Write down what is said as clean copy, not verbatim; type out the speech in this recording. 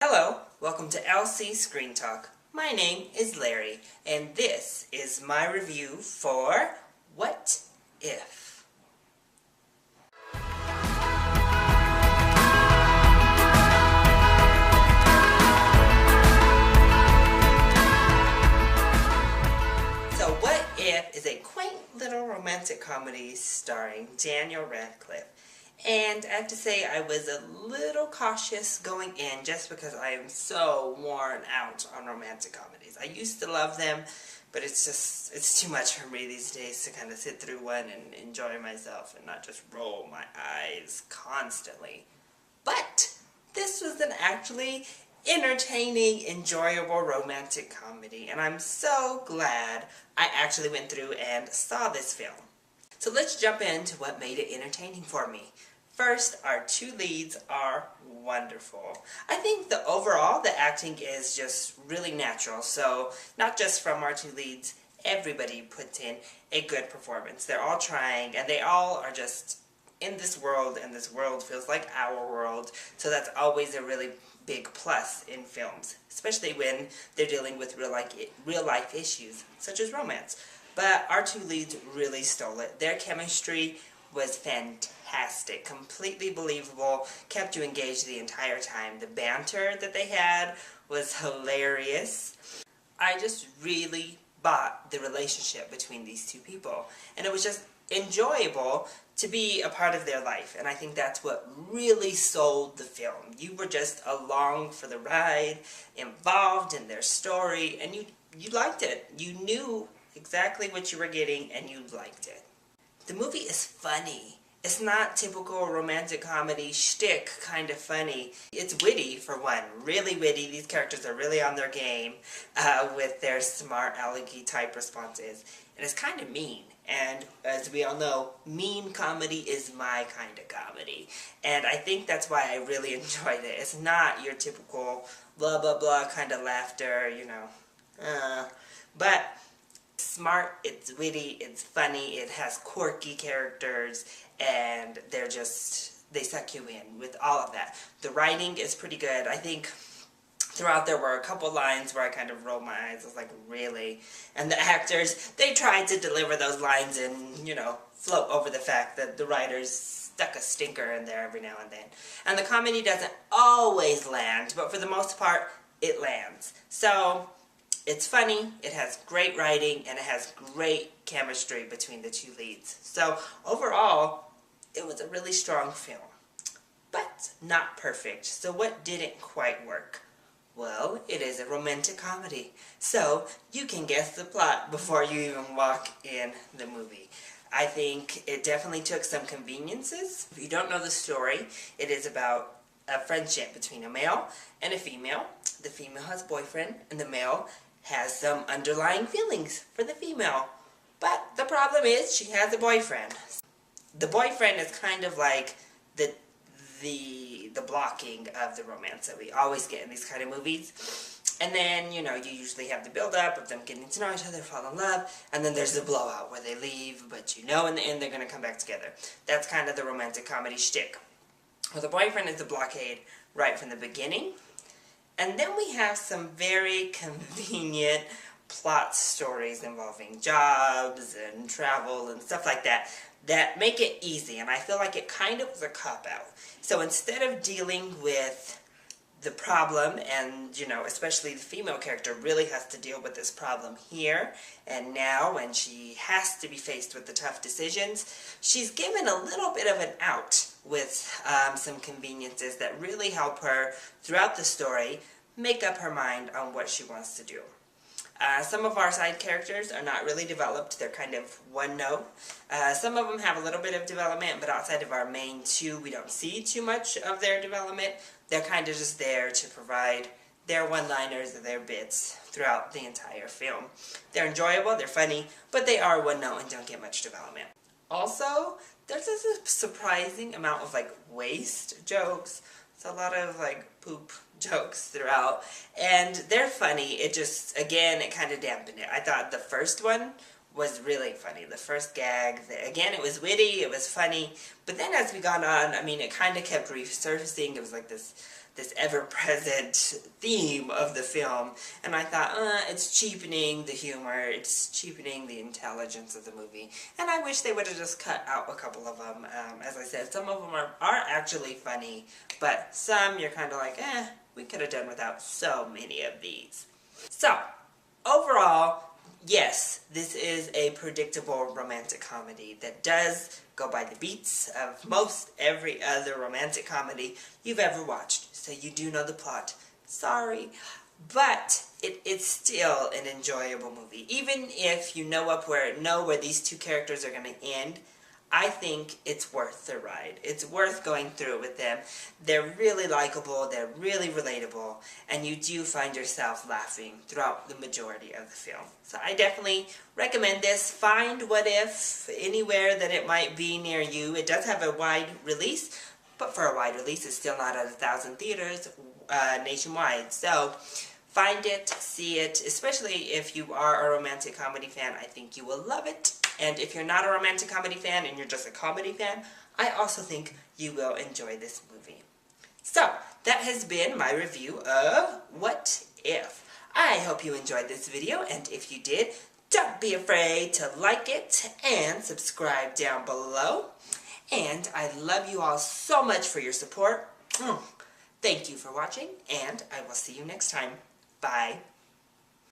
Hello, welcome to LC Screen Talk. My name is Larry, and this is my review for What If? So What If is a quaint little romantic comedy starring Daniel Radcliffe. And I have to say I was a little cautious going in just because I am so worn out on romantic comedies. I used to love them, but it's too much for me these days to kind of sit through one and enjoy myself and not just roll my eyes constantly. But this was an actually entertaining, enjoyable romantic comedy, and I'm so glad I actually went through and saw this film. So let's jump into what made it entertaining for me. First, our two leads are wonderful. I think the acting is just really natural. So, not just from our two leads, everybody puts in a good performance. They're all trying, and they all are just in this world, and this world feels like our world. So that's always a really big plus in films, especially when they're dealing with real life issues, such as romance. But our two leads really stole it. Their chemistry was fantastic, completely believable, kept you engaged the entire time. The banter that they had was hilarious. I just really bought the relationship between these two people, and it was just enjoyable to be a part of their life, and I think that's what really sold the film. You were just along for the ride, involved in their story, and you liked it. You knew exactly what you were getting, and you liked it. The movie is funny. It's not typical romantic comedy shtick kind of funny. It's witty, for one. Really witty. These characters are really on their game with their smart alecky type responses. And it's kind of mean. And as we all know, mean comedy is my kind of comedy. And I think that's why I really enjoyed it. It's not your typical blah blah blah kind of laughter, but smart, it's witty, it's funny, it has quirky characters, and they suck you in with all of that. The writing is pretty good. I think throughout there were a couple lines where I kind of rolled my eyes. I was like, really? And the actors, they tried to deliver those lines and, float over the fact that the writers stuck a stinker in there every now and then. And the comedy doesn't always land, but for the most part, it lands. So it's funny, it has great writing, and it has great chemistry between the two leads. So, overall, it was a really strong film. But not perfect. So what didn't quite work? Well, it is a romantic comedy. So, you can guess the plot before you even walk in the movie. I think it definitely took some conveniences. If you don't know the story, it is about a friendship between a male and a female. The female has a boyfriend, and the male has some underlying feelings for the female. But the problem is she has a boyfriend. The boyfriend is kind of like the blocking of the romance that we always get in these kind of movies. And then, you usually have the build-up of them getting to know each other, fall in love, and then there's the blowout where they leave, but in the end they're going to come back together. That's kind of the romantic comedy shtick. Well, the boyfriend is the blockade right from the beginning. And then we have some very convenient plot stories involving jobs and travel and stuff like that make it easy, and I feel like it kind of was a cop-out. So instead of dealing with the problem, and, especially the female character really has to deal with this problem here and now, and she has to be faced with the tough decisions, she's given a little bit of an out with some conveniences that really help her throughout the story make up her mind on what she wants to do. Some of our side characters are not really developed. They're kind of one note. Some of them have a little bit of development, but outside of our main two, we don't see too much of their development. They're kind of just there to provide their one-liners and their bits throughout the entire film. They're enjoyable, they're funny, but they are one note and don't get much development. Also, there's a surprising amount of waste jokes. It's a lot of poop jokes throughout, and they're funny. It just, again, it kind of dampened it. I thought the first one was really funny. The first gag, again, it was witty, it was funny, but then as we got on, it kind of kept resurfacing. It was like this this ever-present theme of the film, and I thought, it's cheapening the humor, it's cheapening the intelligence of the movie, and I wish they would have just cut out a couple of them. As I said, some of them are actually funny, but some you're kind of like, we could have done without so many of these. So, overall, yes, this is a predictable romantic comedy that does go by the beats of most every other romantic comedy you've ever watched. So you do know the plot. Sorry. But it's still an enjoyable movie. Even if you know where these two characters are going to end, I think it's worth the ride. It's worth going through it with them. They're really likable, they're really relatable, and you do find yourself laughing throughout the majority of the film. So I definitely recommend this. Find What If anywhere that it might be near you. It does have a wide release, but for a wide release, it's still not at 1,000 theaters nationwide. So find it, see it, especially if you are a romantic comedy fan. I think you will love it. And if you're not a romantic comedy fan and you're just a comedy fan, I also think you will enjoy this movie. So, that has been my review of What If. I hope you enjoyed this video, and if you did, don't be afraid to like it and subscribe down below. And I love you all so much for your support. Thank you for watching, and I will see you next time. Bye.